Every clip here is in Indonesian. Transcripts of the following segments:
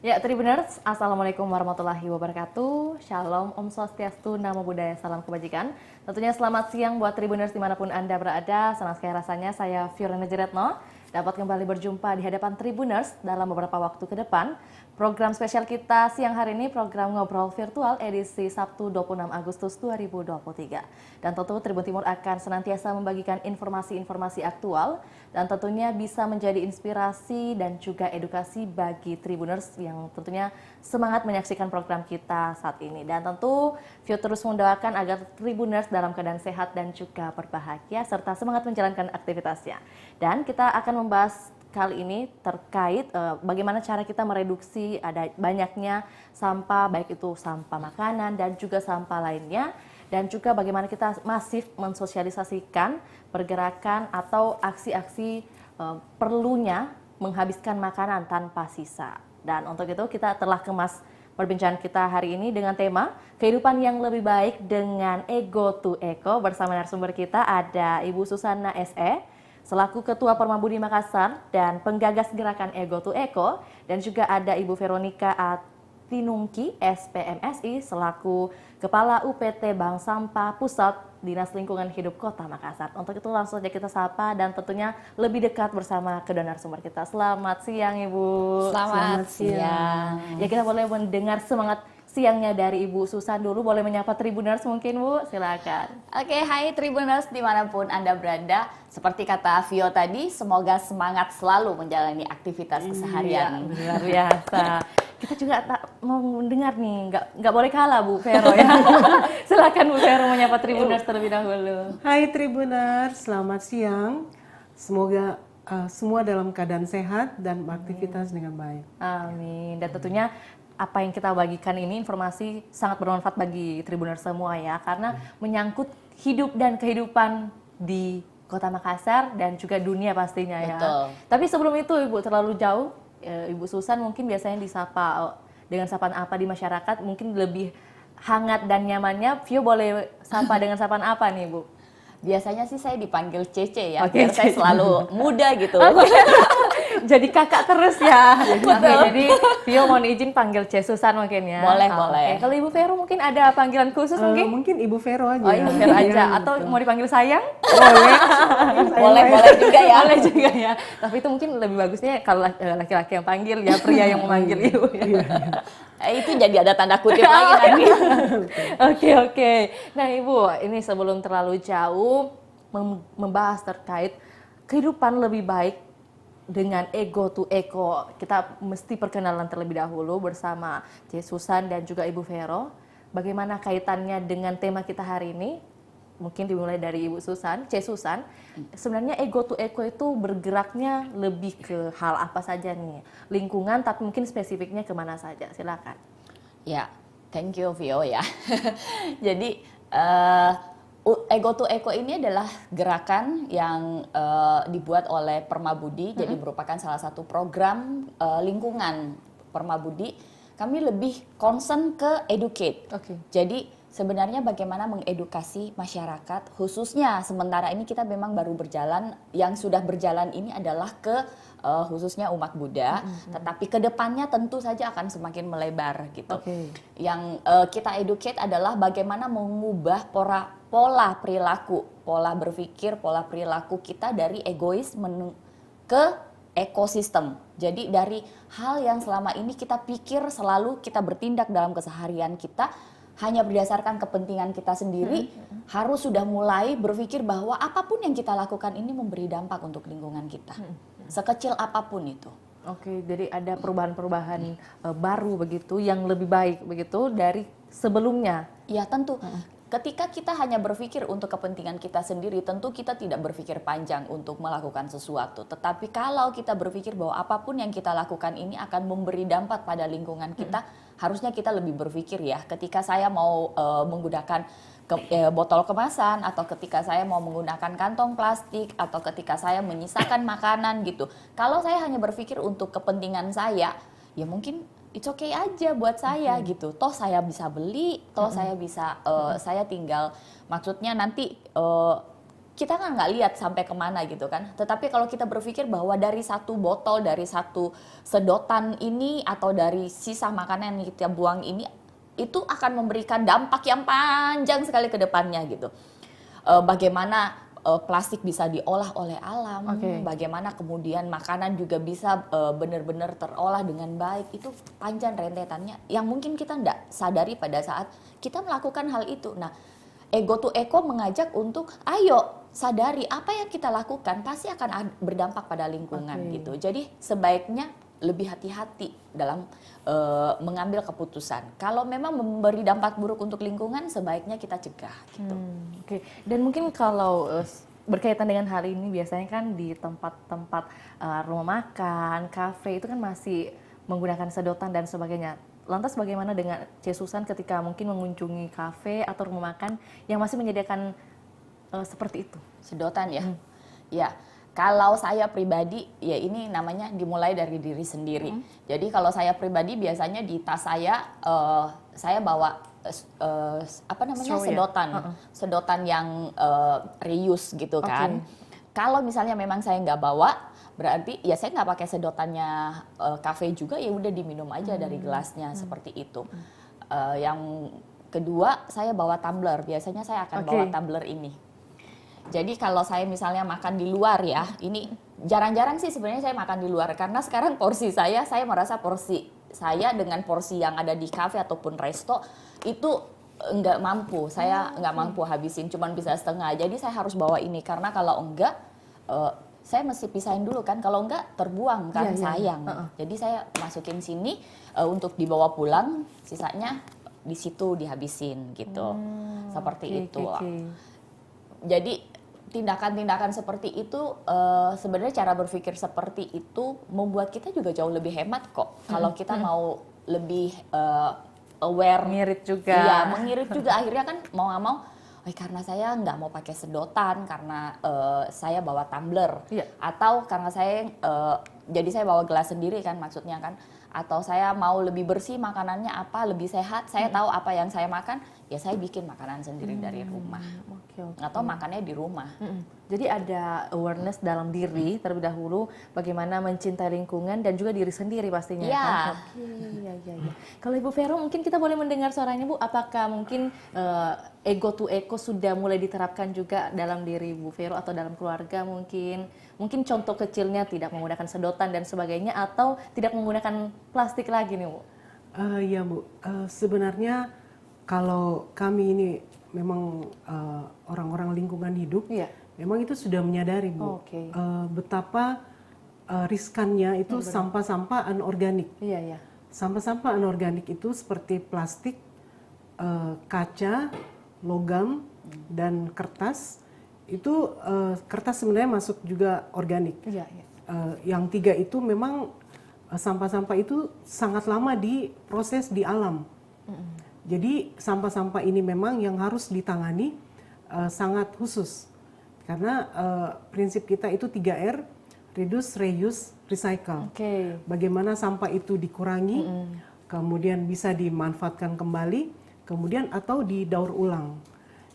Ya, Tribuners, Assalamualaikum warahmatullahi wabarakatuh. Shalom, Om Swastiastu, Namo Buddhaya, salam kebajikan. Tentunya selamat siang buat Tribuners dimanapun Anda berada. Senang sekali rasanya saya Fiorina Jeretno dapat kembali berjumpa di hadapan Tribuners dalam beberapa waktu ke depan. Program spesial kita siang hari ini program Ngobrol Virtual edisi Sabtu 26 Agustus 2023. Dan tentu Tribun Timur akan senantiasa membagikan informasi-informasi aktual dan tentunya bisa menjadi inspirasi dan juga edukasi bagi Tribuners yang tentunya semangat menyaksikan program kita saat ini. Dan tentu Vio terus mendoakan agar Tribuners dalam keadaan sehat dan juga berbahagia serta semangat menjalankan aktivitasnya. Dan kita akan membahas kali ini terkait bagaimana cara kita mereduksi ada banyaknya sampah, baik itu sampah makanan dan juga sampah lainnya, dan juga bagaimana kita masif mensosialisasikan pergerakan atau aksi-aksi perlunya menghabiskan makanan tanpa sisa. Dan untuk itu kita telah kemas perbincangan kita hari ini dengan tema kehidupan yang lebih baik dengan Ego to Eco. Bersama narasumber kita ada Ibu Susana SE selaku Ketua Permabudi Makassar dan penggagas gerakan Ego to Eco, dan juga ada Ibu Veronica Atinungki SPMSI selaku Kepala UPT Bank Sampah Pusat Dinas Lingkungan Hidup Kota Makassar. Untuk itu langsung saja kita sapa dan tentunya lebih dekat bersama kedua narasumber kita. Selamat siang Ibu. Selamat siang. Ya, kita boleh mendengar semangat siangnya dari Ibu Susan dulu. Boleh menyapa Tribuners mungkin Bu, silakan. Oke, hai Tribuners dimanapun Anda berada. Seperti kata Vio tadi, semoga semangat selalu menjalani aktivitas keseharian. Iya, luar biasa. Kita juga mau mendengar nih, nggak boleh kalah Bu Vero ya. Silakan Bu Vero menyapa Tribuners terlebih dahulu. Hai Tribuners, selamat siang. Semoga semua dalam keadaan sehat dan beraktivitas dengan baik. Amin. Dan tentunya apa yang kita bagikan ini informasi sangat bermanfaat bagi Tribuners semua ya, karena menyangkut hidup dan kehidupan di Kota Makassar dan juga dunia pastinya ya. Betul. Tapi sebelum itu Ibu terlalu jauh, Ibu Susan mungkin biasanya disapa dengan sapaan apa di masyarakat, mungkin lebih hangat dan nyamannya. Vio boleh sapa dengan sapaan apa nih Bu? Biasanya sih saya dipanggil Cece ya, Oke, biar saya selalu muda gitu. Jadi kakak terus ya. Jadi Vio mohon izin panggil C Susan mungkin ya. Boleh, Oke. boleh. Kalau Ibu Vero mungkin ada panggilan khusus mungkin? Mungkin Ibu Vero aja. Oh, Ibu Vero aja. Iya, Atau betul. mau dipanggil sayang? Boleh juga ya. Boleh juga ya. Tapi itu mungkin lebih bagusnya kalau laki-laki yang panggil ya, pria yang memanggil Ibu. Itu jadi ada tanda kutip lagi nanti. Oke. Nah Ibu, ini sebelum terlalu jauh membahas terkait kehidupan lebih baik dengan Ego to Eco, kita mesti perkenalan terlebih dahulu bersama C Susan dan juga Ibu Vero. Bagaimana kaitannya dengan tema kita hari ini? Mungkin dimulai dari Ibu Susan, C Susan. Sebenarnya Ego to Eco itu bergeraknya lebih ke hal apa saja nih? Lingkungan, tapi mungkin spesifiknya kemana saja? Silakan. Ya, thank you Vio ya. Jadi Ego to Eco ini adalah gerakan yang dibuat oleh Permabudi, jadi merupakan salah satu program lingkungan Permabudi. Kami lebih concern ke educate. Oke. Jadi sebenarnya bagaimana mengedukasi masyarakat, khususnya sementara ini kita memang baru berjalan, yang sudah berjalan ini adalah ke khususnya umat Buddha, tetapi kedepannya tentu saja akan semakin melebar gitu. Oke. Yang kita educate adalah bagaimana mengubah pola perilaku, pola berpikir, pola perilaku kita dari egois ke ekosistem. Jadi dari hal yang selama ini kita pikir selalu kita bertindak dalam keseharian kita hanya berdasarkan kepentingan kita sendiri, harus sudah mulai berpikir bahwa apapun yang kita lakukan ini memberi dampak untuk lingkungan kita. Sekecil apapun itu. Oke, jadi ada perubahan-perubahan baru begitu yang lebih baik begitu dari sebelumnya. Ya tentu. Ketika kita hanya berpikir untuk kepentingan kita sendiri, tentu kita tidak berpikir panjang untuk melakukan sesuatu. Tetapi kalau kita berpikir bahwa apapun yang kita lakukan ini akan memberi dampak pada lingkungan kita, harusnya kita lebih berpikir ya. Ketika saya mau menggunakan botol kemasan, atau ketika saya mau menggunakan kantong plastik, atau ketika saya menyisakan makanan gitu. Kalau saya hanya berpikir untuk kepentingan saya, ya mungkin it's okay aja buat saya gitu. Toh saya bisa beli, toh saya bisa, saya tinggal, maksudnya nanti kita kan nggak lihat sampai kemana gitu kan. Tetapi kalau kita berpikir bahwa dari satu botol, dari satu sedotan ini, atau dari sisa makanan yang kita buang ini, itu akan memberikan dampak yang panjang sekali ke depannya gitu. Bagaimana plastik bisa diolah oleh alam, bagaimana kemudian makanan juga bisa benar-benar terolah dengan baik, itu panjang rentetannya yang mungkin kita nggak sadari pada saat kita melakukan hal itu. Nah, Ego to Eco mengajak untuk ayo sadari apa yang kita lakukan pasti akan berdampak pada lingkungan gitu. Jadi sebaiknya lebih hati-hati dalam mengambil keputusan. Kalau memang memberi dampak buruk untuk lingkungan, sebaiknya kita cegah gitu. Dan mungkin kalau berkaitan dengan hal ini, biasanya kan di tempat-tempat rumah makan, kafe itu kan masih menggunakan sedotan dan sebagainya. Lantas bagaimana dengan Susan ketika mungkin mengunjungi kafe atau rumah makan yang masih menyediakan seperti itu? Sedotan ya? Ya. Kalau saya pribadi, ya ini namanya dimulai dari diri sendiri. Jadi kalau saya pribadi biasanya di tas saya bawa sedotan, sedotan yang reuse gitu kan. Kalau misalnya memang saya nggak bawa, berarti ya saya nggak pakai sedotannya kafe juga, ya udah diminum aja dari gelasnya seperti itu. Yang kedua, saya bawa tumbler. Biasanya saya akan bawa tumbler ini. Jadi kalau saya misalnya makan di luar ya, ini jarang-jarang sih sebenarnya saya makan di luar, karena sekarang porsi saya merasa porsi saya dengan porsi yang ada di kafe ataupun resto itu nggak mampu, saya nggak mampu habisin, cuman bisa setengah. Jadi saya harus bawa ini, karena kalau enggak saya mesti pisahin dulu kan, kalau enggak terbuang kan, sayang. Jadi saya masukin sini untuk dibawa pulang, sisanya di situ dihabisin gitu, seperti itu. Jadi tindakan-tindakan seperti itu sebenarnya cara berpikir seperti itu membuat kita juga jauh lebih hemat kok. Kalau kita mau lebih aware, mengirit juga. Iya, mengirit juga. Akhirnya kan mau nggak mau, karena saya nggak mau pakai sedotan, karena saya bawa tumbler, atau karena saya jadi saya bawa gelas sendiri kan, maksudnya kan. Atau saya mau lebih bersih makanannya apa, lebih sehat, saya tahu apa yang saya makan, ya saya bikin makanan sendiri dari rumah. Atau makannya di rumah. Jadi ada awareness dalam diri terlebih dahulu, bagaimana mencintai lingkungan dan juga diri sendiri pastinya kan. Kalau Ibu Vero, mungkin kita boleh mendengar suaranya Bu, apakah mungkin Ego to Eco sudah mulai diterapkan juga dalam diri Bu Vero atau dalam keluarga mungkin? Mungkin contoh kecilnya tidak menggunakan sedotan dan sebagainya, atau tidak menggunakan plastik lagi nih Bu? Ya Bu, sebenarnya kalau kami ini memang orang-orang lingkungan hidup, memang itu sudah menyadari Bu, betapa riskannya itu sampah-sampah anorganik. Sampah-sampah anorganik itu seperti plastik, kaca, logam, dan kertas. Itu kertas sebenarnya masuk juga organik. Yang tiga itu memang sampah-sampah itu sangat lama diproses di alam. Jadi sampah-sampah ini memang yang harus ditangani sangat khusus. Karena prinsip kita itu 3R, reduce, reuse, recycle. Bagaimana sampah itu dikurangi, kemudian bisa dimanfaatkan kembali, kemudian atau didaur ulang.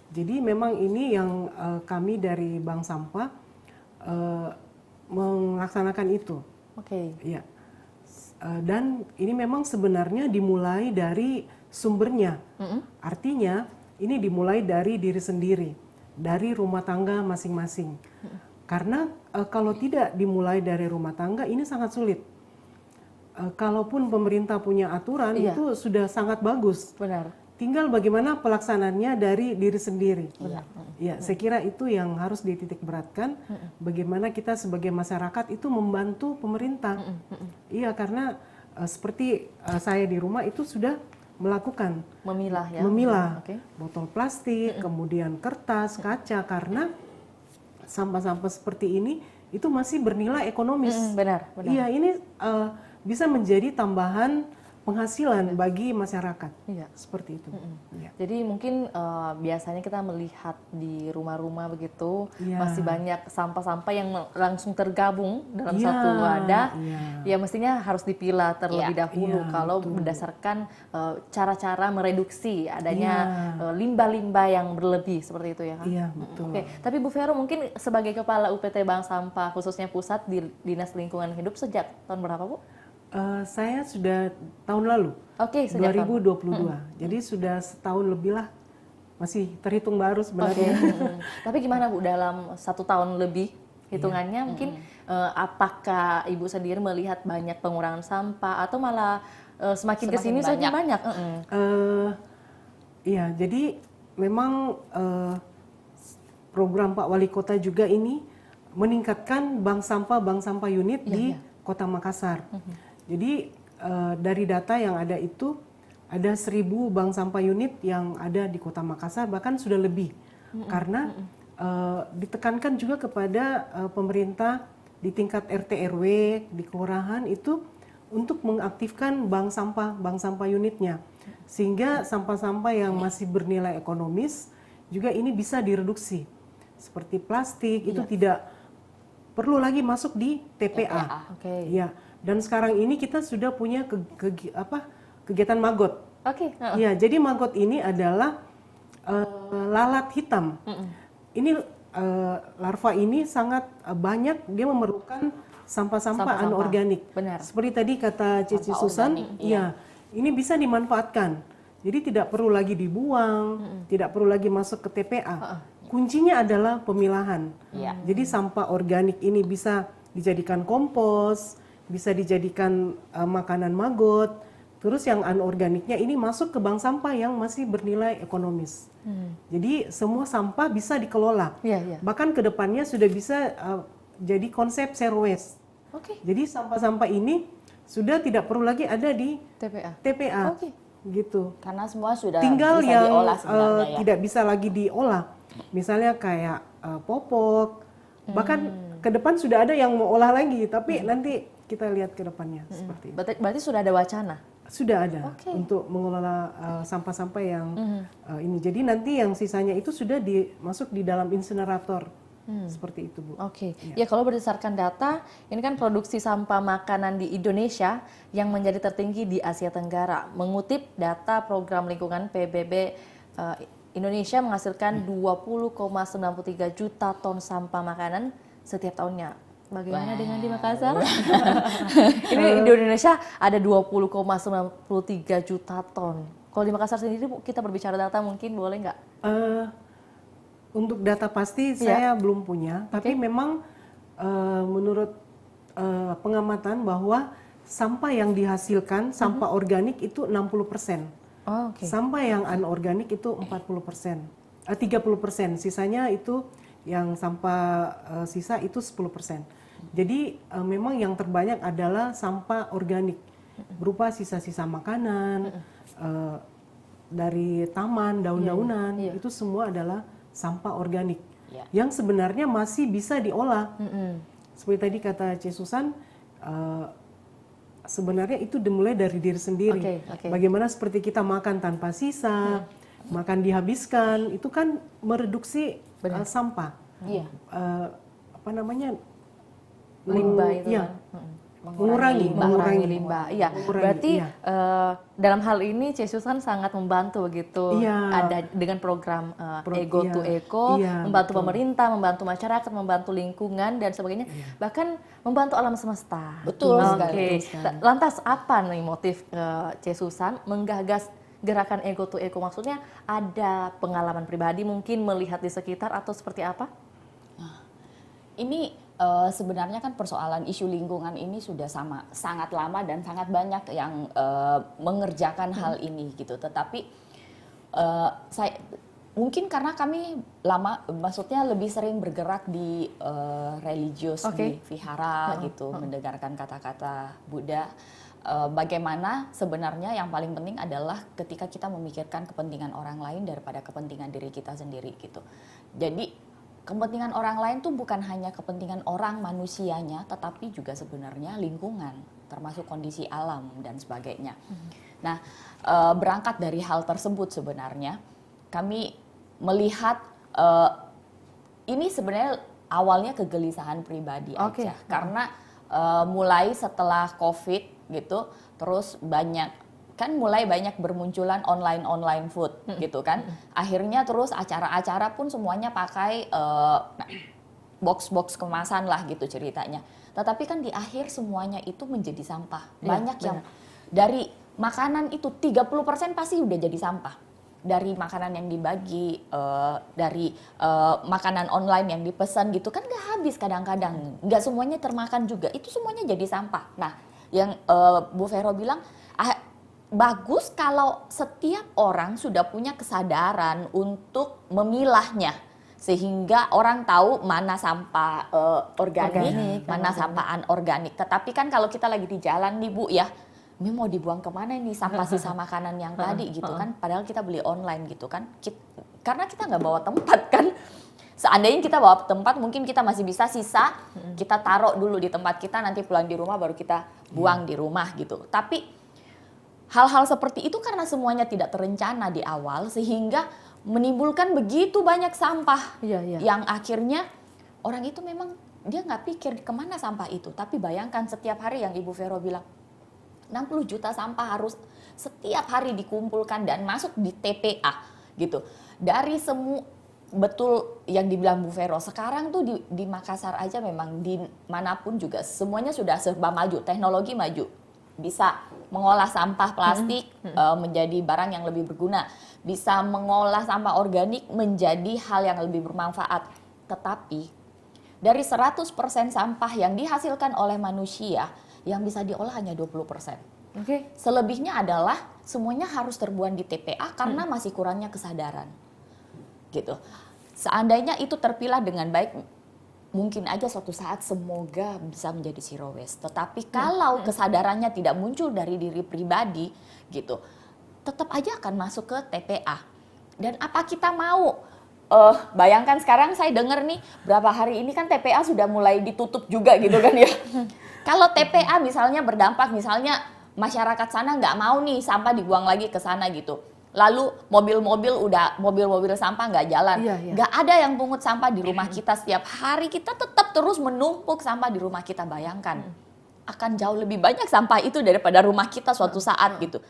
Jadi memang ini yang kami dari Bank Sampah melaksanakan itu. Ya. Dan ini memang sebenarnya dimulai dari sumbernya. Artinya ini dimulai dari diri sendiri, dari rumah tangga masing-masing. Karena kalau tidak dimulai dari rumah tangga ini sangat sulit. Kalaupun pemerintah punya aturan itu sudah sangat bagus. Tinggal bagaimana pelaksanaannya dari diri sendiri. Ya, saya kira itu yang harus dititik beratkan. Bagaimana kita sebagai masyarakat itu membantu pemerintah. Iya, karena seperti saya di rumah itu sudah melakukan memilah botol plastik, kemudian kertas, kaca, karena sampah-sampah seperti ini itu masih bernilai ekonomis. Iya, ini bisa menjadi tambahan penghasilan bagi masyarakat. Seperti itu. Ya. Jadi mungkin biasanya kita melihat di rumah-rumah begitu masih banyak sampah-sampah yang langsung tergabung dalam satu wadah. Ya mestinya harus dipilah terlebih dahulu kalau berdasarkan cara-cara mereduksi adanya limbah-limbah yang berlebih seperti itu ya kan? Iya, betul. Oke, tapi Bu Vero mungkin sebagai Kepala UPT Bank Sampah khususnya pusat di Dinas Lingkungan Hidup sejak tahun berapa Bu? Saya sudah tahun lalu, sejak 2022. Jadi sudah setahun lebih lah, masih terhitung baru sebenarnya. Tapi gimana Bu dalam 1 tahun lebih hitungannya mungkin apakah Ibu sendiri melihat banyak pengurangan sampah atau malah semakin kesini saja banyak? Iya, jadi memang program Pak Wali Kota juga ini meningkatkan bank sampah unit di Kota Makassar. Jadi dari data yang ada itu ada 1.000 bank sampah unit yang ada di Kota Makassar, bahkan sudah lebih. Karena ditekankan juga kepada pemerintah di tingkat RT RW di kelurahan itu untuk mengaktifkan bank sampah unitnya, sehingga sampah-sampah yang masih bernilai ekonomis juga ini bisa direduksi. Seperti plastik itu tidak perlu lagi masuk di TPA. Ya. Dan sekarang ini kita sudah punya kegiatan maggot. Ya, jadi maggot ini adalah lalat hitam. Ini larva ini sangat banyak, dia memerlukan sampah-sampah anorganik. Seperti tadi kata Cici Susan, ini bisa dimanfaatkan. Jadi tidak perlu lagi dibuang, tidak perlu lagi masuk ke TPA. Kuncinya adalah pemilahan. Jadi sampah organik ini bisa dijadikan kompos, bisa dijadikan makanan maggot, terus yang anorganiknya ini masuk ke bank sampah yang masih bernilai ekonomis. Jadi semua sampah bisa dikelola. Bahkan ke depannya sudah bisa jadi konsep zero waste. Jadi sampah-sampah ini sudah tidak perlu lagi ada di TPA. Gitu. Karena semua sudah tinggal bisa yang diolah sebenarnya tidak bisa lagi diolah. Misalnya kayak popok. Bahkan ke depan sudah ada yang mau olah lagi, tapi nanti kita lihat ke depannya seperti itu. Berarti sudah ada wacana? Sudah ada untuk mengelola sampah-sampah yang ini. Jadi nanti yang sisanya itu sudah masuk di dalam insinerator. Seperti itu, Bu. Ya kalau berdasarkan data, ini kan produksi sampah makanan di Indonesia yang menjadi tertinggi di Asia Tenggara. Mengutip data program lingkungan PBB, Indonesia menghasilkan 20,93 juta ton sampah makanan setiap tahunnya. Bagaimana dengan di Makassar? Ini di Indonesia ada 20,93 juta ton. Kalau di Makassar sendiri kita berbicara data mungkin boleh nggak? Untuk data pasti saya belum punya, tapi memang menurut pengamatan bahwa sampah yang dihasilkan, sampah organik itu 60%. Sampah yang anorganik itu 40%. 30%, sisanya itu yang sampah sisa itu 10%. Jadi memang yang terbanyak adalah sampah organik berupa sisa-sisa makanan, dari taman, daun-daunan, itu semua adalah sampah organik yang sebenarnya masih bisa diolah. Seperti tadi kata C. Susan, sebenarnya itu dimulai dari diri sendiri. Bagaimana seperti kita makan tanpa sisa, makan dihabiskan, itu kan mereduksi sampah. Apa namanya? Limbah itu kan. Mengurangi limbah. Iya. Berarti dalam hal ini C. Susan sangat membantu begitu. Ada dengan program Ego to Eco, membantu pemerintah, membantu masyarakat, membantu lingkungan dan sebagainya. Bahkan membantu alam semesta. Betul sekali. Lantas apa nih motif C. Susan menggagas gerakan Ego to Eco? Maksudnya ada pengalaman pribadi mungkin melihat di sekitar atau seperti apa? Ini sebenarnya kan persoalan isu lingkungan ini sudah sangat lama dan sangat banyak yang mengerjakan hal ini gitu. Tetapi mungkin karena kami maksudnya lebih sering bergerak di religius, di vihara gitu, mendengarkan kata-kata Buddha. Bagaimana sebenarnya yang paling penting adalah ketika kita memikirkan kepentingan orang lain daripada kepentingan diri kita sendiri gitu. Jadi kepentingan orang lain tuh bukan hanya kepentingan orang manusianya, tetapi juga sebenarnya lingkungan termasuk kondisi alam dan sebagainya. Nah, berangkat dari hal tersebut sebenarnya kami melihat ini sebenarnya awalnya kegelisahan pribadi aja, karena mulai setelah COVID gitu, terus mulai banyak bermunculan online food gitu kan. Akhirnya terus acara-acara pun semuanya pakai box kemasan lah gitu ceritanya. Tetapi kan di akhir semuanya itu menjadi sampah. Banyak yang dari makanan itu 30% pasti udah jadi sampah. Dari makanan yang dibagi, dari makanan online yang dipesan gitu kan nggak habis kadang-kadang. Nggak semuanya termakan juga, itu semuanya jadi sampah. Nah, yang Bu Vero bilang, bagus kalau setiap orang sudah punya kesadaran untuk memilahnya. Sehingga orang tahu mana sampah organik, mana sampah anorganik. Tetapi kan kalau kita lagi di jalan nih Bu ya, ini mau dibuang kemana nih sampah sisa makanan yang tadi gitu kan. Padahal kita beli online gitu kan. Karena kita nggak bawa tempat kan. Seandainya kita bawa tempat mungkin kita masih bisa sisa, kita taruh dulu di tempat kita, nanti pulang di rumah baru kita buang di rumah gitu. Tapi hal-hal seperti itu karena semuanya tidak terencana di awal sehingga menimbulkan begitu banyak sampah yang akhirnya orang itu memang dia nggak pikir kemana sampah itu. Tapi bayangkan setiap hari yang Ibu Vero bilang 60 juta sampah harus setiap hari dikumpulkan dan masuk di TPA gitu. Dari semua betul yang dibilang Bu Vero, sekarang tuh di Makassar aja memang di manapun juga semuanya sudah serba maju, teknologi maju. Bisa mengolah sampah plastik menjadi barang yang lebih berguna. Bisa mengolah sampah organik menjadi hal yang lebih bermanfaat. Tetapi dari 100% sampah yang dihasilkan oleh manusia, yang bisa diolah hanya 20%. Selebihnya adalah semuanya harus terbuang di TPA karena masih kurangnya kesadaran. Gitu. Seandainya itu terpilah dengan baik, mungkin aja suatu saat semoga bisa menjadi zero waste. Tetapi kalau kesadarannya tidak muncul dari diri pribadi gitu, tetap aja akan masuk ke TPA. Dan apa kita mau? Bayangkan sekarang saya dengar nih berapa hari ini kan TPA sudah mulai ditutup juga gitu kan ya. Kalau TPA misalnya berdampak, misalnya masyarakat sana nggak mau nih sampah dibuang lagi ke sana gitu. Lalu mobil-mobil sampah nggak jalan, nggak ada yang pungut sampah di rumah kita setiap hari, kita tetap terus menumpuk sampah di rumah kita. Bayangkan, akan jauh lebih banyak sampah itu daripada rumah kita suatu saat gitu.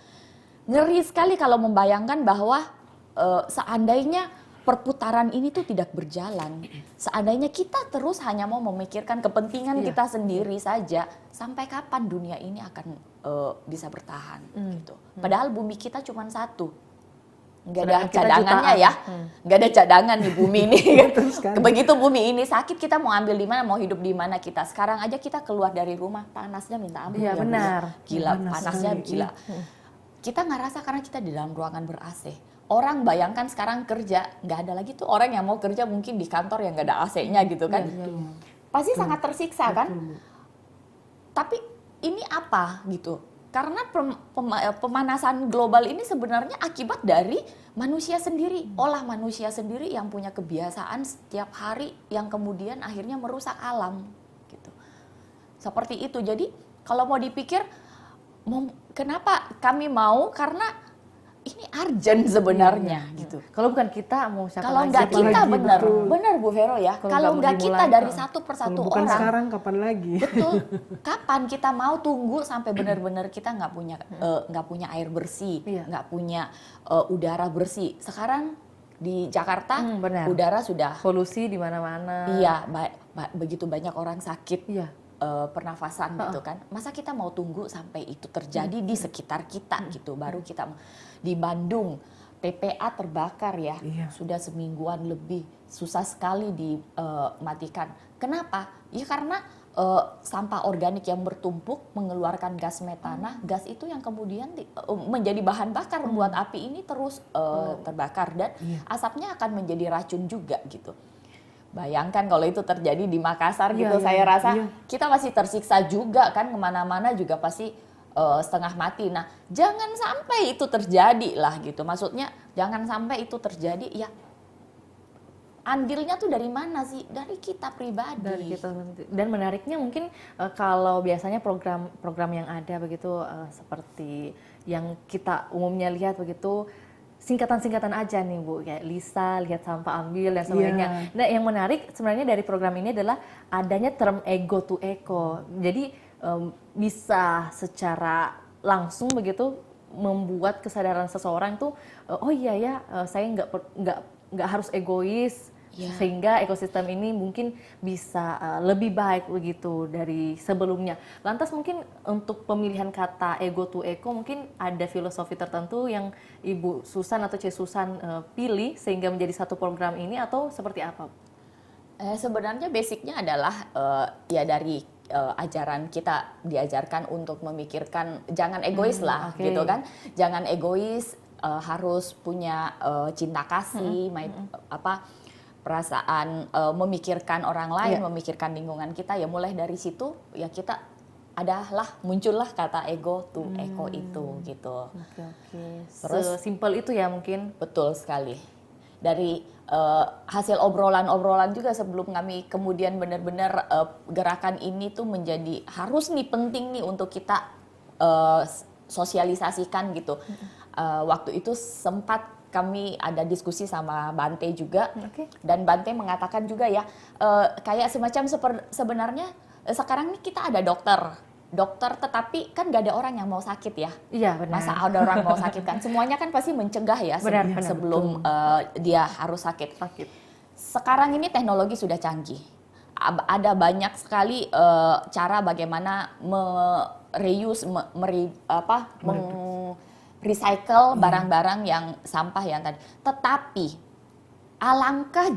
Ngeri sekali kalau membayangkan bahwa seandainya perputaran ini tuh tidak berjalan, seandainya kita terus hanya mau memikirkan kepentingan kita sendiri saja, sampai kapan dunia ini akan bisa bertahan gitu. Padahal bumi kita cuma satu. Nggak ada cadangannya ya, nggak ada cadangan di bumi ini. Begitu bumi ini sakit, kita mau ambil di mana, mau hidup di mana kita. Sekarang aja kita keluar dari rumah, panasnya minta ampun. Iya benar. Gila, panasnya gila. Kita nggak rasa karena kita di dalam ruangan ber-AC. Orang bayangkan sekarang kerja, nggak ada lagi tuh orang yang mau kerja mungkin di kantor yang nggak ada AC-nya gitu kan. Pasti sangat tersiksa kan. Tapi ini apa gitu. Karena pemanasan global ini sebenarnya akibat dari manusia sendiri, olah manusia sendiri yang punya kebiasaan setiap hari yang kemudian akhirnya merusak alam gitu. Seperti itu. Jadi kalau mau dipikir kenapa kami mau, karena ini urgent sebenarnya gitu. Kalau bukan kita mau siapa kalau lagi? nggak kita benar Bu Vero ya. Kalau nggak kita dari satu persatu bukan orang. sekarang kapan lagi? Betul. Kapan kita mau tunggu sampai benar-benar kita nggak punya air bersih, nggak punya udara bersih. Sekarang di Jakarta udara sudah polusi di mana-mana. Iya, begitu banyak orang sakit. Pernafasan gitu kan. Masa kita mau tunggu sampai itu terjadi di sekitar kita gitu, baru kita. Di Bandung TPA terbakar ya, sudah semingguan lebih, susah sekali dimatikan. Kenapa? Ya karena sampah organik yang bertumpuk mengeluarkan gas metana, gas itu yang kemudian menjadi bahan bakar buat api ini terus terbakar, dan asapnya akan menjadi racun juga gitu. Bayangkan kalau itu terjadi di Makassar gitu, saya rasa kita masih tersiksa juga kan, kemana-mana juga pasti setengah mati. Nah, jangan sampai itu terjadi lah gitu. Maksudnya jangan sampai itu terjadi ya. andilnya tuh dari mana sih? Dari kita pribadi. Dari kita. Dan menariknya mungkin kalau biasanya program yang ada begitu seperti yang kita umumnya lihat begitu, singkatan-singkatan aja nih Bu, kayak Lisa, lihat sampah ambil dan sebagainya. Nah, yang menarik sebenarnya dari program ini adalah adanya term ego to eco. Jadi bisa secara langsung begitu membuat kesadaran seseorang tuh, oh iya ya, saya nggak harus egois. Sehingga ekosistem ini mungkin bisa lebih baik begitu dari sebelumnya. Lantas mungkin untuk pemilihan kata ego to eco mungkin ada filosofi tertentu yang Ibu Susan atau C. Susan pilih sehingga menjadi satu program ini, atau seperti apa? Sebenarnya basicnya adalah ya dari ajaran kita diajarkan untuk memikirkan jangan egois lah, gitu kan? Jangan egois, harus punya cinta kasih, perasaan memikirkan orang lain, memikirkan lingkungan kita. Ya mulai dari situ ya kita muncullah kata ego to eco itu gitu. Terus simpel itu ya mungkin. Betul sekali. Dari hasil obrolan-obrolan juga sebelum kami kemudian benar-benar gerakan ini tuh menjadi harus nih, penting nih untuk kita sosialisasikan gitu. Waktu itu sempat kami ada diskusi sama Bante juga, dan Bante mengatakan juga ya, kayak semacam sebenarnya sekarang ini kita ada dokter tetapi kan gak ada orang yang mau sakit ya. Iya benar. Masa ada orang mau sakit kan? Semuanya kan pasti mencegah ya sebelum dia harus sakit. Sekarang ini teknologi sudah canggih. Ada banyak sekali cara bagaimana recycle barang-barang yang sampah yang tadi. Tetapi alangkah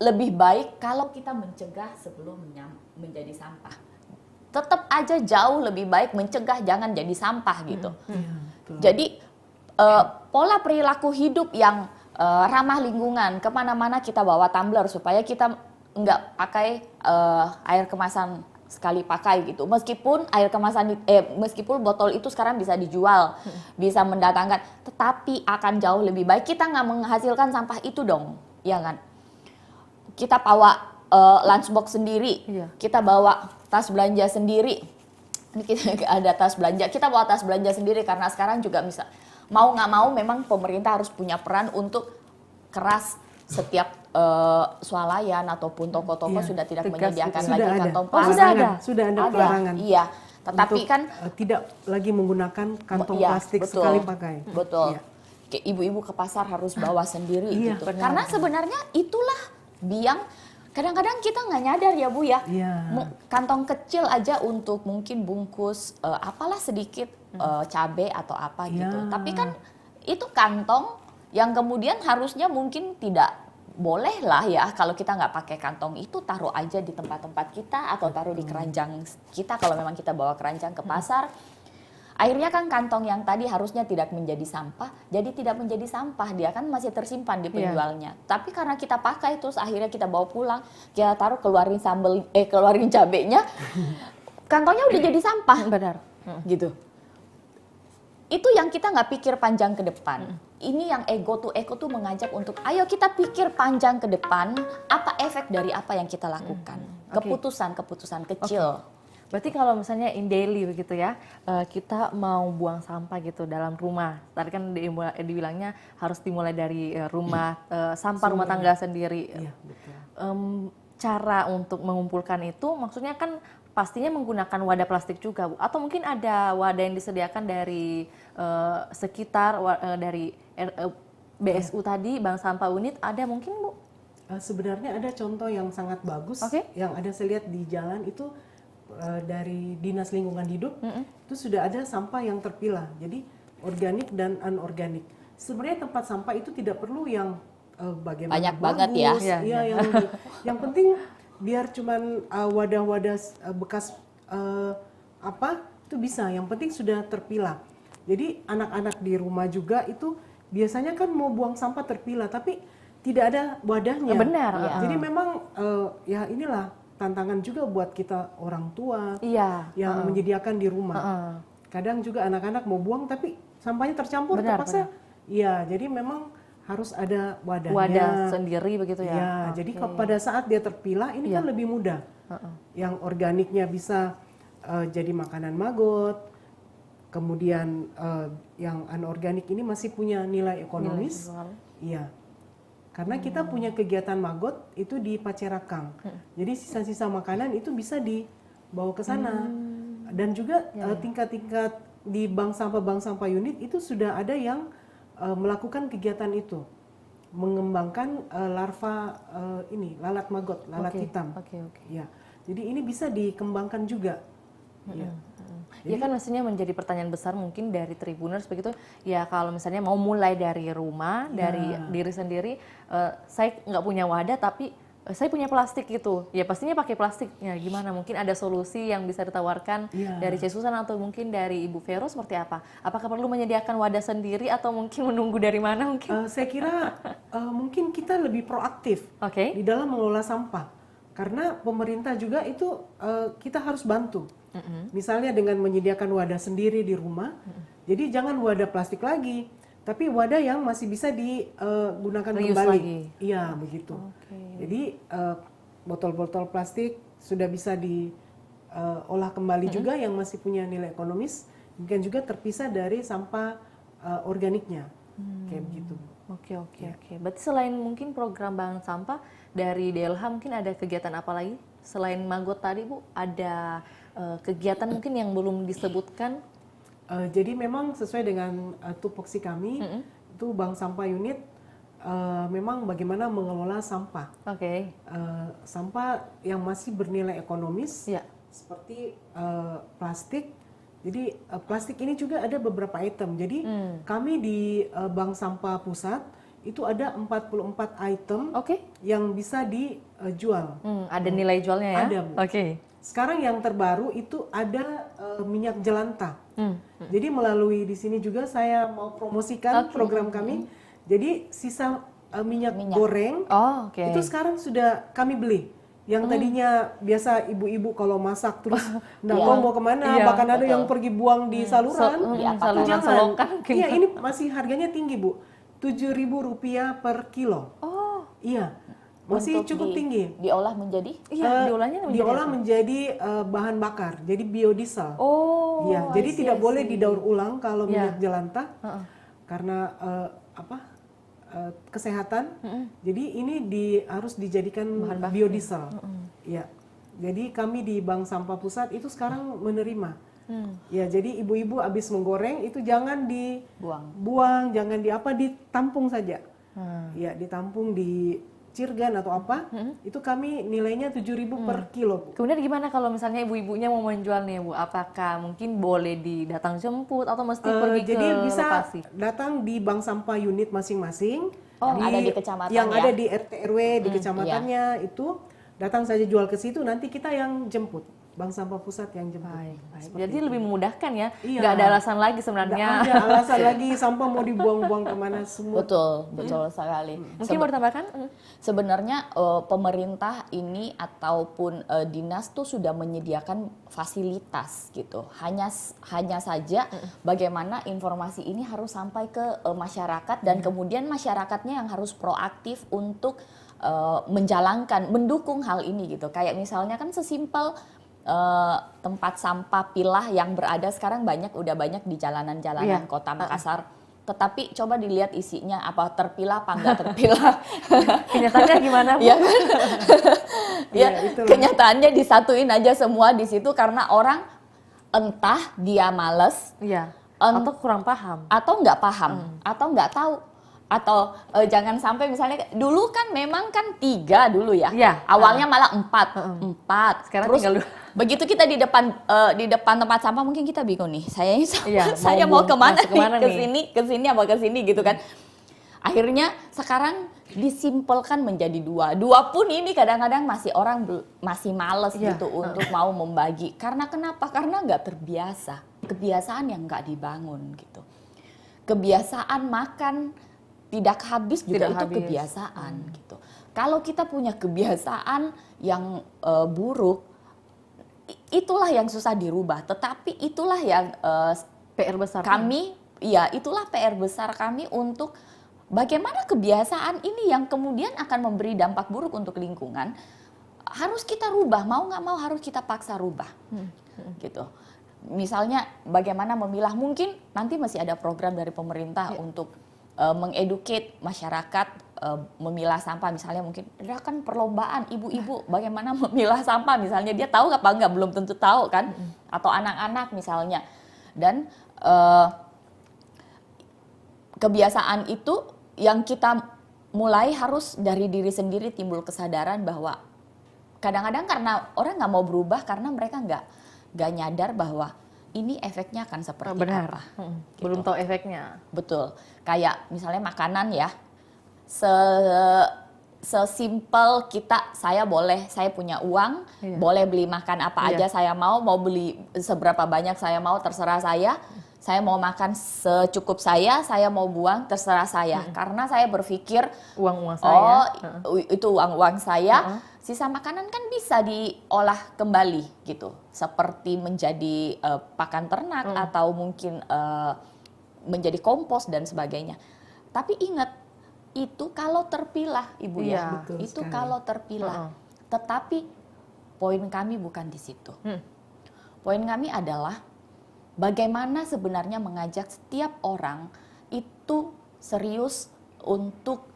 lebih baik kalau kita mencegah sebelum menjadi sampah. Tetap aja jauh lebih baik mencegah jangan jadi sampah gitu. Jadi pola perilaku hidup yang ramah lingkungan, kemana-mana kita bawa tumbler supaya kita nggak pakai air kemasan sekali pakai gitu. Meskipun meskipun botol itu sekarang bisa dijual, bisa mendatangkan, tetapi akan jauh lebih baik kita nggak menghasilkan sampah itu dong, ya kan? Kita bawa lunchbox sendiri, kita bawa tas belanja sendiri. Ini kita ada tas belanja, kita bawa tas belanja sendiri karena sekarang juga mau nggak mau memang pemerintah harus punya peran untuk keras setiap swalayan ataupun toko-toko sudah tidak menyediakan lagi kantong plastik. Sudah ada pelarangan. Iya, tetapi untuk, kan tidak lagi menggunakan kantong plastik sekali pakai. Betul. Kayak ibu-ibu ke pasar harus bawa sendiri gitu. Karena sebenarnya itulah biang kadang-kadang kita nggak nyadar ya Bu ya. Kantong kecil aja untuk mungkin bungkus apalah sedikit cabai atau apa gitu. Tapi kan itu kantong yang kemudian harusnya mungkin tidak boleh lah ya kalau kita nggak pakai kantong itu, taruh aja di tempat-tempat kita atau taruh di keranjang kita kalau memang kita bawa keranjang ke pasar. Akhirnya kan kantong yang tadi harusnya tidak menjadi sampah, jadi tidak menjadi sampah, dia kan masih tersimpan di penjualnya. Tapi karena kita pakai terus akhirnya kita bawa pulang, kita taruh keluarin cabenya, kantongnya udah jadi sampah. Benar. Gitu. Itu yang kita nggak pikir panjang ke depan. Ini yang ego to eco tuh mengajak untuk ayo kita pikir panjang ke depan, apa efek dari apa yang kita lakukan. Keputusan-keputusan kecil. Berarti kalau misalnya in daily begitu ya, kita mau buang sampah gitu dalam rumah. Tadi kan dibilangnya harus dimulai dari rumah, sampah rumah tangga sendiri. Iya, betul. Cara untuk mengumpulkan itu maksudnya kan pastinya menggunakan wadah plastik juga, Bu. Atau mungkin ada wadah yang disediakan dari sekitar, dari BSU tadi, Bank Sampah Unit, ada mungkin Bu? Sebenarnya ada contoh yang sangat bagus, yang ada saya lihat di jalan itu dari Dinas Lingkungan Hidup, itu sudah ada sampah yang terpilah, jadi organik dan anorganik. Sebenarnya tempat sampah itu tidak perlu yang bagaimana banyak bagus, banget ya. Yang penting biar cuman wadah-wadah bekas itu bisa, yang penting sudah terpilah. Jadi anak-anak di rumah juga itu biasanya kan mau buang sampah terpilah, tapi tidak ada wadahnya. Benar. Jadi memang ya inilah tantangan juga buat kita orang tua yang menyediakan di rumah. Kadang juga anak-anak mau buang tapi sampahnya tercampur terpaksa. Iya, jadi memang harus ada wadahnya. Wadah sendiri begitu ya? Ya, jadi pada saat dia terpilah ini kan lebih mudah. Yang organiknya bisa jadi makanan maggot, kemudian yang anorganik ini masih punya nilai ekonomis. Iya, karena kita punya kegiatan maggot itu di Pacerakang. Jadi sisa-sisa makanan itu bisa dibawa ke sana. Dan juga tingkat-tingkat di bank sampah unit itu sudah ada yang melakukan kegiatan itu, mengembangkan larva lalat maggot, lalat hitam. Ya, jadi ini bisa dikembangkan juga. Ya kan mestinya menjadi pertanyaan besar mungkin dari Tribuners begitu ya, kalau misalnya mau mulai dari rumah, dari diri sendiri, saya nggak punya wadah tapi saya punya plastik gitu, ya pastinya pakai plastik. Ya gimana, mungkin ada solusi yang bisa ditawarkan dari Cik Susan atau mungkin dari Ibu Vero seperti apa? Apakah perlu menyediakan wadah sendiri atau mungkin menunggu dari mana mungkin? Saya kira mungkin kita lebih proaktif di dalam mengelola sampah, karena pemerintah juga itu kita harus bantu. Misalnya dengan menyediakan wadah sendiri di rumah, jadi jangan wadah plastik lagi, tapi wadah yang masih bisa digunakan kembali. Iya, begitu. Jadi botol-botol plastik sudah bisa diolah kembali juga yang masih punya nilai ekonomis, mungkin juga terpisah dari sampah organiknya, kayak begitu. Oke. Berarti selain mungkin program bank sampah dari DLH, mungkin ada kegiatan apa lagi selain maggot tadi, Bu? Ada kegiatan mungkin yang belum disebutkan? Jadi memang sesuai dengan tupoksi kami, itu bank sampah unit memang bagaimana mengelola sampah. Sampah yang masih bernilai ekonomis, seperti plastik. Jadi plastik ini juga ada beberapa item. Jadi kami di bank sampah pusat itu ada 44 item yang bisa dijual. Ada nilai jualnya ya? Ada, Bu. Sekarang yang terbaru itu ada minyak jelantah. Jadi melalui di sini juga saya mau promosikan program kami. Jadi sisa minyak goreng itu sekarang sudah kami beli. Yang tadinya biasa ibu-ibu kalau masak terus nggak tahu mau kemana, bahkan ada yang pergi buang di saluran. Jangan. Iya, ini masih harganya tinggi, Bu. Rp7.000 per kilo. Iya. Masih cukup tinggi. Diolah menjadi? Diolah menjadi bahan bakar, jadi biodiesel. Jadi tidak boleh didaur ulang kalau minyak jelantah, karena kesehatan. Jadi ini harus dijadikan bahan biodiesel. Jadi kami di Bank Sampah Pusat itu sekarang menerima. Ya, jadi ibu-ibu habis menggoreng itu jangan dibuang, jangan ditampung saja. Ya, ditampung di Cirgan atau apa, itu kami nilainya 7.000 per kilo. Kemudian gimana kalau misalnya ibu-ibunya mau menjual nih, Bu? Apakah mungkin boleh didatang jemput atau mesti pergi ke lokasi? Jadi bisa datang di bank sampah unit masing-masing. Ada di kecamatan yang ada di RT RW di kecamatannya itu datang saja jual ke situ, nanti kita yang jemput. Bank Sampah Pusat yang jemput. Baik. Jadi lebih memudahkan ya, nggak ada alasan lagi sebenarnya. Nggak ada alasan lagi sampah mau dibuang-buang kemana semua. Betul sekali. Mungkin mau ditambahkan? Sebenarnya pemerintah ini ataupun dinas tuh sudah menyediakan fasilitas gitu. Hanya saja bagaimana informasi ini harus sampai ke masyarakat dan kemudian masyarakatnya yang harus proaktif untuk mendukung hal ini gitu. Kayak misalnya kan sesimpel tempat sampah pilah yang berada sekarang udah banyak di jalanan-jalanan kota Makassar. Tetapi coba dilihat isinya, apa terpilah apa enggak terpilah. Kenyataannya gimana, Bu? Ya kan? Kenyataannya disatuin aja semua di situ karena orang entah dia males, atau kurang paham, atau nggak paham, atau nggak tahu. Atau jangan sampai misalnya dulu kan memang kan 3 dulu ya, awalnya malah 4. Sekarang terus tinggal begitu kita di depan tempat sampah mungkin kita bingung nih, saya mau kemana nih, ke sini apa ke sini gitu kan. Akhirnya sekarang disimpelkan menjadi 2 pun ini kadang-kadang orang masih males gitu untuk mau membagi. Karena kenapa? Karena nggak terbiasa, kebiasaan yang nggak dibangun gitu. Kebiasaan makan tidak habis juga itu kebiasaan gitu. Kalau kita punya kebiasaan yang buruk, itulah yang susah dirubah. Tetapi itulah yang PR besar itulah PR besar kami untuk bagaimana kebiasaan ini yang kemudian akan memberi dampak buruk untuk lingkungan, harus kita rubah, mau nggak mau harus kita paksa rubah, gitu. Misalnya bagaimana memilah, mungkin nanti masih ada program dari pemerintah untuk mengeducate masyarakat memilah sampah, misalnya mungkin ada kan perlombaan ibu-ibu bagaimana memilah sampah, misalnya dia tahu apa enggak, belum tentu tahu kan, atau anak-anak misalnya. Dan kebiasaan itu yang kita mulai harus dari diri sendiri, timbul kesadaran bahwa kadang-kadang karena orang nggak mau berubah karena mereka nggak nyadar bahwa ini efeknya akan seperti apa. Gitu. Belum tahu efeknya. Betul. Kayak misalnya makanan ya, sesimpel saya punya uang, boleh beli makan apa aja saya mau beli seberapa banyak saya mau, terserah saya mau makan secukup saya mau buang terserah saya. Karena saya berpikir uang saya, itu uang saya, sisa makanan kan bisa diolah kembali gitu, seperti menjadi pakan ternak atau mungkin menjadi kompos dan sebagainya. Tapi ingat, itu kalau terpilah Ibu ya, itu sekali. Kalau terpilah. Tetapi poin kami bukan di situ. Poin kami adalah bagaimana sebenarnya mengajak setiap orang itu serius untuk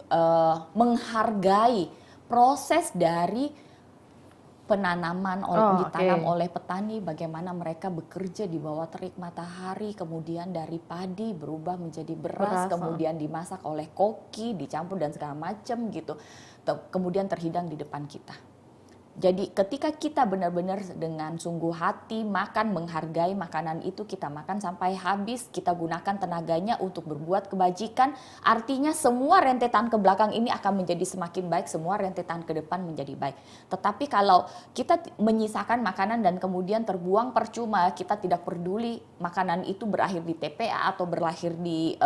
menghargai proses dari penanaman ditanam oleh petani, bagaimana mereka bekerja di bawah terik matahari, kemudian dari padi berubah menjadi beras, kemudian dimasak oleh koki, dicampur dan segala macam gitu, kemudian terhidang di depan kita. Jadi ketika kita benar-benar dengan sungguh hati makan, menghargai makanan itu, kita makan sampai habis, kita gunakan tenaganya untuk berbuat kebajikan, artinya semua rentetan ke belakang ini akan menjadi semakin baik, semua rentetan ke depan menjadi baik. Tetapi kalau kita menyisakan makanan dan kemudian terbuang percuma, kita tidak peduli makanan itu berakhir di TPA atau berakhir di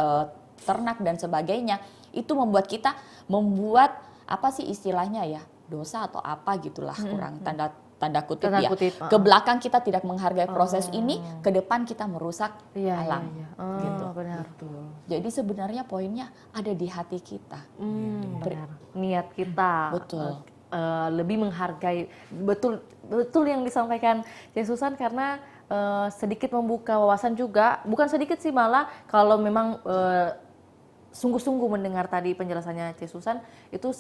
ternak dan sebagainya, itu membuat kita apa sih istilahnya ya, dosa atau apa gitulah, kurang tanda kutip ya. Ke belakang kita tidak menghargai proses ini, ke depan kita merusak alam. Gitu. Benar. Jadi sebenarnya poinnya ada di hati kita. Benar. Niat kita. Betul. Lebih menghargai, betul yang disampaikan Cik Susan, karena sedikit membuka wawasan juga, bukan sedikit sih, malah kalau memang sungguh-sungguh mendengar tadi penjelasannya Cik Susan, itu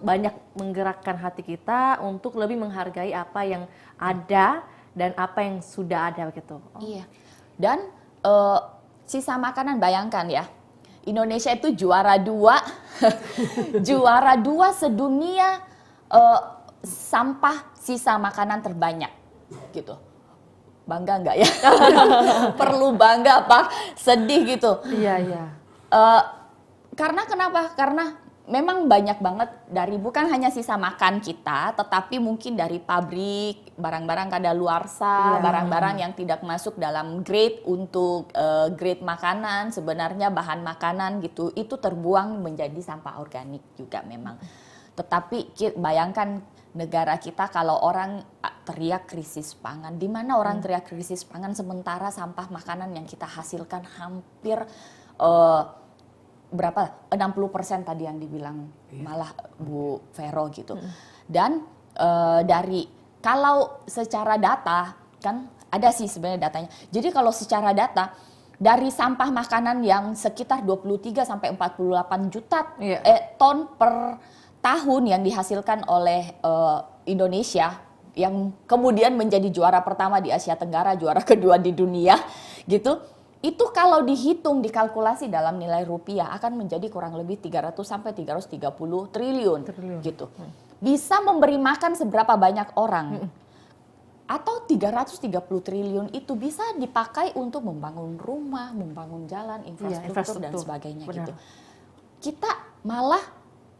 banyak menggerakkan hati kita untuk lebih menghargai apa yang ada dan apa yang sudah ada gitu. Iya. Dan sisa makanan, bayangkan ya, Indonesia itu juara 2 juara 2 sedunia sampah sisa makanan terbanyak gitu. Bangga nggak ya? Perlu bangga apa sedih gitu? Iya. Karena kenapa? Karena memang banyak banget dari, bukan hanya sisa makan kita, tetapi mungkin dari pabrik, barang-barang kadaluarsa, barang-barang yang tidak masuk dalam grade untuk grade makanan, sebenarnya bahan makanan gitu, itu terbuang menjadi sampah organik juga memang. Tetapi bayangkan negara kita kalau orang teriak krisis pangan, di mana orang teriak krisis pangan sementara sampah makanan yang kita hasilkan hampir berapa? 60% tadi yang dibilang malah Bu Vero gitu. Dan dari, kalau secara data kan ada sih sebenarnya datanya. Jadi kalau secara data dari sampah makanan yang sekitar 23 sampai 48 juta ton per tahun yang dihasilkan oleh Indonesia, yang kemudian menjadi juara pertama di Asia Tenggara, juara kedua di dunia gitu. Itu kalau dihitung, dikalkulasi dalam nilai rupiah akan menjadi kurang lebih 300 sampai 330 triliun gitu. Bisa memberi makan seberapa banyak orang. Atau 330 triliun itu bisa dipakai untuk membangun rumah, membangun jalan, infrastruktur dan sebagainya gitu. Kita malah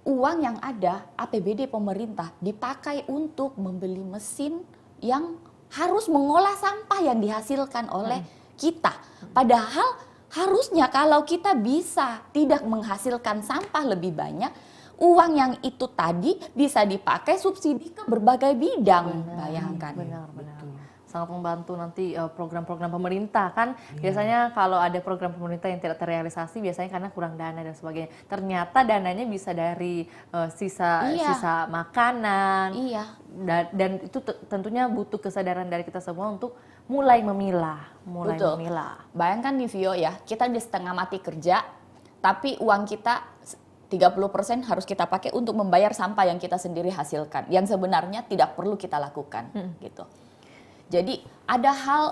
uang yang ada, APBD pemerintah, dipakai untuk membeli mesin yang harus mengolah sampah yang dihasilkan oleh kita. Padahal harusnya kalau kita bisa tidak menghasilkan sampah lebih banyak, uang yang itu tadi bisa dipakai subsidi ke berbagai bidang. Bayangkan. Benar. sangat membantu nanti program-program pemerintah kan. Biasanya kalau ada program pemerintah yang tidak terrealisasi biasanya karena kurang dana dan sebagainya. Ternyata dananya bisa dari sisa makanan. Dan itu tentunya butuh kesadaran dari kita semua untuk mulai memilah. Bayangkan nih Vio ya, kita di setengah mati kerja, tapi uang kita 30% harus kita pakai untuk membayar sampah yang kita sendiri hasilkan, yang sebenarnya tidak perlu kita lakukan, gitu. Jadi ada hal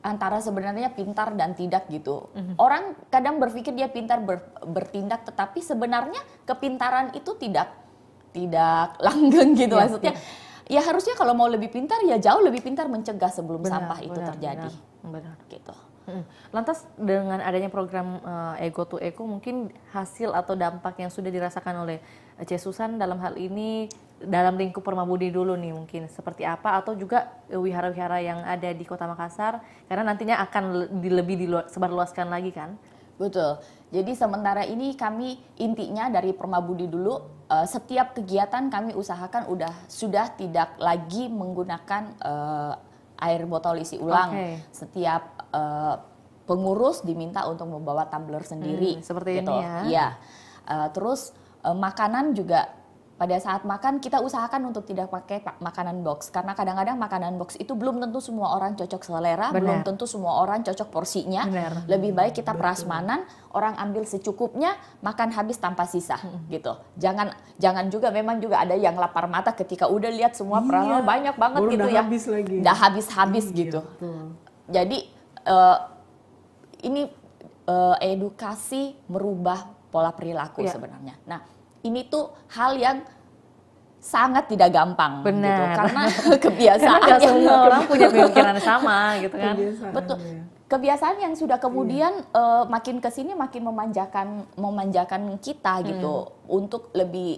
antara sebenarnya pintar dan tidak gitu. Orang kadang berpikir dia pintar bertindak, tetapi sebenarnya kepintaran itu tidak langgeng gitu maksudnya. Ya harusnya kalau mau lebih pintar ya jauh lebih pintar mencegah sebelum sampah itu terjadi. Benar. Gitu. Lantas dengan adanya program Ego to Eco, mungkin hasil atau dampak yang sudah dirasakan oleh C. Susan dalam hal ini dalam lingkup Permabudi dulu nih mungkin seperti apa, atau juga wihara-wihara yang ada di Kota Makassar karena nantinya akan lebih disebarluaskan lagi kan? Betul. Jadi sementara ini kami intinya dari Permabudi dulu, setiap kegiatan kami usahakan sudah tidak lagi menggunakan air botol isi ulang. Setiap pengurus diminta untuk membawa tumbler sendiri. Seperti gitu. ini ya. Iya. Terus makanan juga pada saat makan kita usahakan untuk tidak pakai makanan box, karena kadang-kadang makanan box itu belum tentu semua orang cocok selera, belum tentu semua orang cocok porsinya. Lebih baik kita prasmanan, orang ambil secukupnya, makan habis tanpa sisa gitu. Jangan juga, memang juga ada yang lapar mata ketika udah lihat semua banyak banget gitu ya. Udah habis gitu. Jadi ini edukasi merubah pola perilaku sebenarnya. Nah, ini tuh hal yang sangat tidak gampang gitu, karena kebiasaan karena semua orang punya pemikiran sama gitu kan. Betul. Kebiasaan yang sudah kemudian makin kesini makin memanjakan kita gitu untuk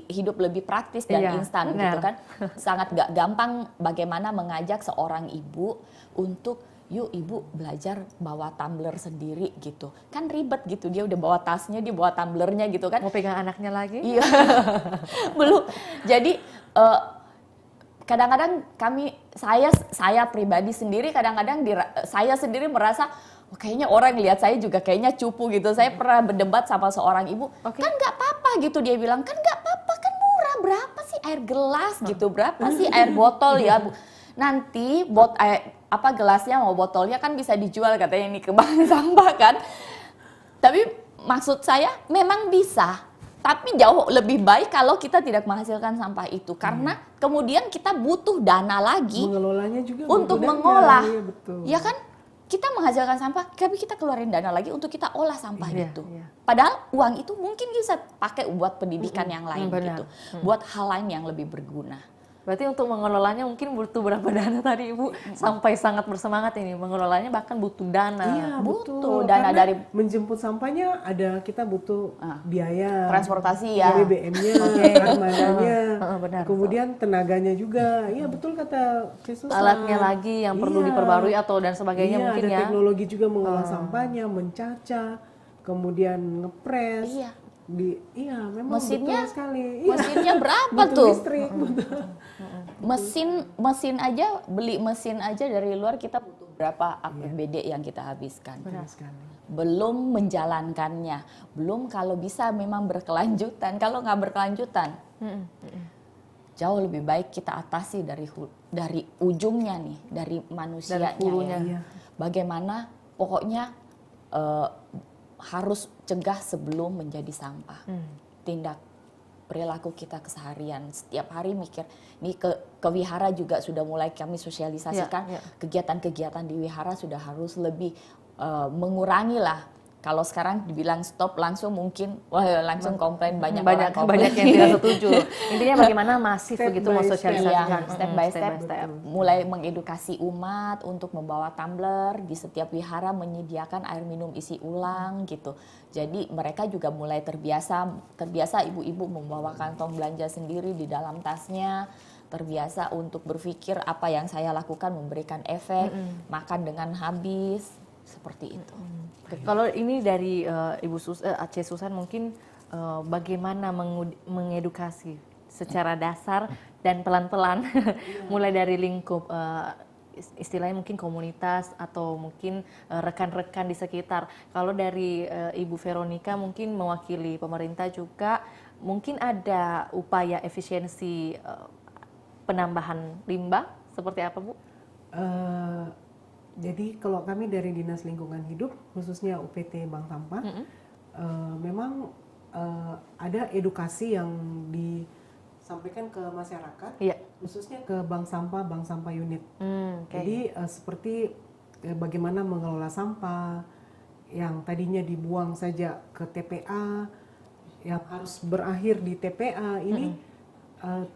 hidup lebih praktis dan instan gitu kan. Sangat gak gampang bagaimana mengajak seorang ibu untuk yuk ibu belajar bawa tumbler sendiri gitu. Kan ribet gitu, dia udah bawa tasnya, dia bawa tumblernya gitu kan. Mau pegang anaknya lagi? Iya, belum. Jadi kadang-kadang saya pribadi sendiri kadang-kadang saya sendiri merasa kayaknya orang lihat saya juga kayaknya cupu gitu. Saya pernah berdebat sama seorang ibu, kan nggak apa-apa gitu, dia bilang kan nggak apa-apa, kan murah, berapa sih air gelas gitu, berapa sih air botol ya Bu. Nanti gelasnya mau botolnya kan bisa dijual katanya ini ke bank sampah kan. Tapi maksud saya memang bisa, tapi jauh lebih baik kalau kita tidak menghasilkan sampah itu, karena kemudian kita butuh dana lagi mengelolanya juga untuk mengolah. Ya, betul. Ya kan? Kita menghasilkan sampah, tapi kita keluarin dana lagi untuk kita olah sampah itu. Padahal uang itu mungkin bisa pakai buat pendidikan yang lain gitu, buat hal lain yang lebih berguna. Berarti untuk mengelolanya mungkin butuh berapa dana tadi Ibu? Sampai sangat bersemangat ini mengelolanya, bahkan butuh dana. Iya, butuh dana dari menjemput sampahnya, kita butuh biaya transportasi ya, BBM-nya, armadanya, kemudian tenaganya juga. Iya betul kata Susan. Alatnya lagi yang perlu diperbarui atau dan sebagainya mungkin ada teknologi juga mengolah sampahnya, mencaca, kemudian ngepres. Memang mesinnya betul sekali. Mesinnya berapa tuh? Listrik, mesin aja, beli mesin aja dari luar kita butuh berapa APBD yang kita habiskan. Belum menjalankannya, belum kalau bisa memang berkelanjutan. Kalau nggak berkelanjutan, jauh lebih baik kita atasi dari ujungnya nih, dari manusianya. Ya. Bagaimana pokoknya harus cegah sebelum menjadi sampah. Tindak perilaku kita keseharian, setiap hari mikir. Ini ke wihara juga sudah mulai kami sosialisasikan. Kegiatan-kegiatan di wihara sudah harus lebih mengurangi lah. Kalau sekarang dibilang stop langsung mungkin langsung komplain, banyak orang komplain. Banyak yang tidak setuju. Intinya bagaimana masif begitu mensosialisasikan step by step. Mulai mengedukasi umat untuk membawa tumbler, di setiap wihara menyediakan air minum isi ulang gitu. Jadi mereka juga mulai terbiasa ibu-ibu membawa kantong belanja sendiri di dalam tasnya. Terbiasa untuk berpikir apa yang saya lakukan memberikan efek, makan dengan habis. Seperti itu. Kalau ini dari Ibu C. Susan mungkin bagaimana mengedukasi secara dasar dan pelan-pelan mulai dari lingkup istilahnya mungkin komunitas atau mungkin rekan-rekan di sekitar. Kalau dari Ibu Veronica mungkin mewakili pemerintah juga, mungkin ada upaya efisiensi penambahan limbah seperti apa, Bu? Jadi kalau kami dari Dinas Lingkungan Hidup, khususnya UPT Bank Sampah, memang ada edukasi yang disampaikan ke masyarakat, khususnya ke bank sampah unit. Jadi seperti bagaimana mengelola sampah yang tadinya dibuang saja ke TPA, yang harus berakhir di TPA ini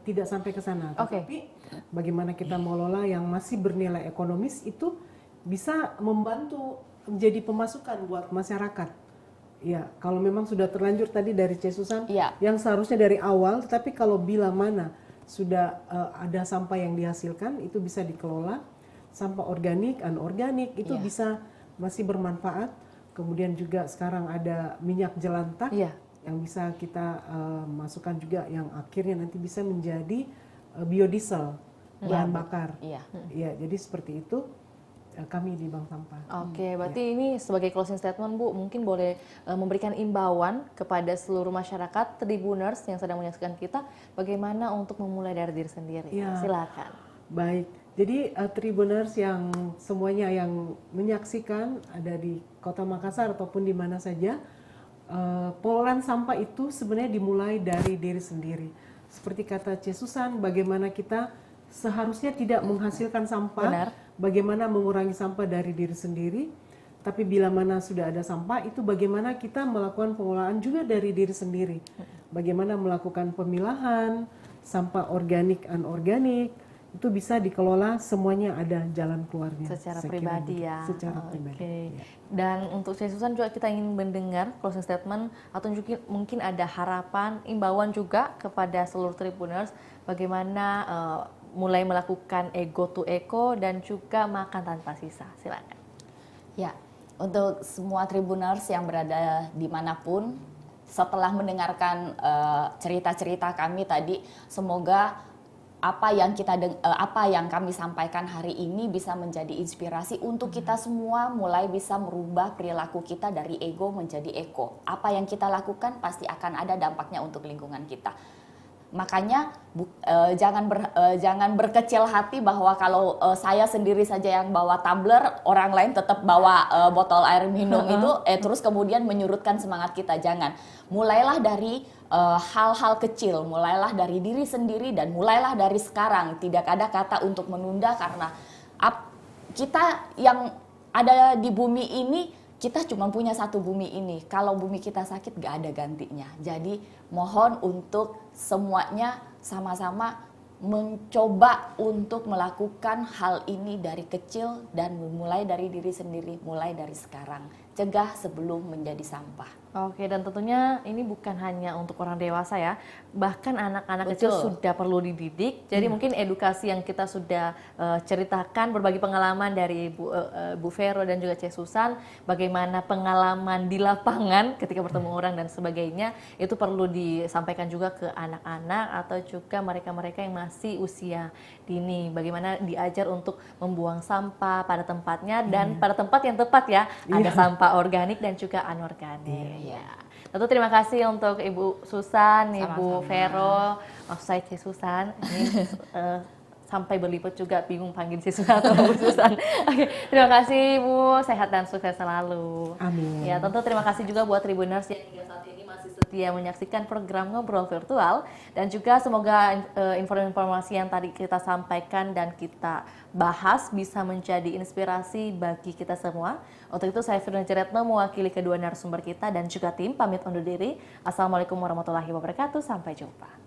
tidak sampai ke sana. Tapi bagaimana kita mengelola yang masih bernilai ekonomis itu bisa membantu menjadi pemasukan buat masyarakat. Ya, kalau memang sudah terlanjur tadi dari Cesusan, yang seharusnya dari awal, tetapi kalau bila mana sudah ada sampah yang dihasilkan, itu bisa dikelola. Sampah organik, anorganik, itu bisa masih bermanfaat. Kemudian juga sekarang ada minyak jelantah yang bisa kita masukkan juga, yang akhirnya nanti bisa menjadi biodiesel, bahan bakar. Ya, jadi seperti itu. Kami di Bank Sampah. Oke, berarti ini sebagai closing statement, Bu, mungkin boleh memberikan imbauan kepada seluruh masyarakat Tribuners yang sedang menyaksikan kita, bagaimana untuk memulai dari diri sendiri. Silakan. Baik, jadi Tribuners yang semuanya yang menyaksikan ada di Kota Makassar ataupun di mana saja, pengelolaan sampah itu sebenarnya dimulai dari diri sendiri. Seperti kata Cesusan, bagaimana kita seharusnya tidak menghasilkan sampah, bagaimana mengurangi sampah dari diri sendiri, tapi bila mana sudah ada sampah, itu bagaimana kita melakukan pengelolaan juga dari diri sendiri. Bagaimana melakukan pemilahan, sampah organik, anorganik, itu bisa dikelola, semuanya ada jalan keluarnya. Secara pribadi ya? Secara pribadi. Dan untuk Cesusan juga kita ingin mendengar closing statement, atau mungkin ada harapan, imbauan juga kepada seluruh Tribuners, bagaimana mulai melakukan ego to eco dan juga makan tanpa sisa. Silakan. Ya, untuk semua Tribuners yang berada dimanapun, setelah mendengarkan cerita-cerita kami tadi, semoga apa yang kami sampaikan hari ini bisa menjadi inspirasi untuk kita semua mulai bisa merubah perilaku kita dari ego menjadi eko. Apa yang kita lakukan pasti akan ada dampaknya untuk lingkungan kita. Makanya jangan berkecil hati bahwa kalau saya sendiri saja yang bawa tumbler, orang lain tetap bawa botol air minum itu, terus kemudian menyurutkan semangat kita. Jangan. Mulailah dari hal-hal kecil, mulailah dari diri sendiri dan mulailah dari sekarang. Tidak ada kata untuk menunda, karena kita yang ada di bumi ini, kita cuma punya satu bumi ini. Kalau bumi kita sakit, gak ada gantinya. Jadi mohon untuk semuanya sama-sama mencoba untuk melakukan hal ini dari kecil dan mulai dari diri sendiri, mulai dari sekarang. Cegah sebelum menjadi sampah. Oke, dan tentunya ini bukan hanya untuk orang dewasa ya, bahkan anak-anak kecil sudah perlu dididik. Jadi mungkin edukasi yang kita sudah ceritakan, berbagi pengalaman dari Bu Vero dan juga Cesusan, bagaimana pengalaman di lapangan ketika bertemu orang dan sebagainya, itu perlu disampaikan juga ke anak-anak atau juga mereka-mereka yang masih usia dini. Bagaimana diajar untuk membuang sampah pada tempatnya dan pada tempat yang tepat ya, ada sampah organik dan juga anorganik. Ya. Tentu terima kasih untuk Ibu Susan, Ibu Vero, saya Cesusan. Ini sampai berliput juga bingung panggil Cesusan atau Bu Susan. Oke, terima kasih Bu, sehat dan sukses selalu. Amin. Ya, tentu terima kasih juga buat Tribuners yang hingga saat ini masih setia menyaksikan program Ngobrol Virtual, dan juga semoga informasi yang tadi kita sampaikan dan kita bahas bisa menjadi inspirasi bagi kita semua. Untuk itu saya Firdausi Retno mewakili kedua narasumber kita dan juga tim pamit undur diri. Assalamualaikum warahmatullahi wabarakatuh. Sampai jumpa.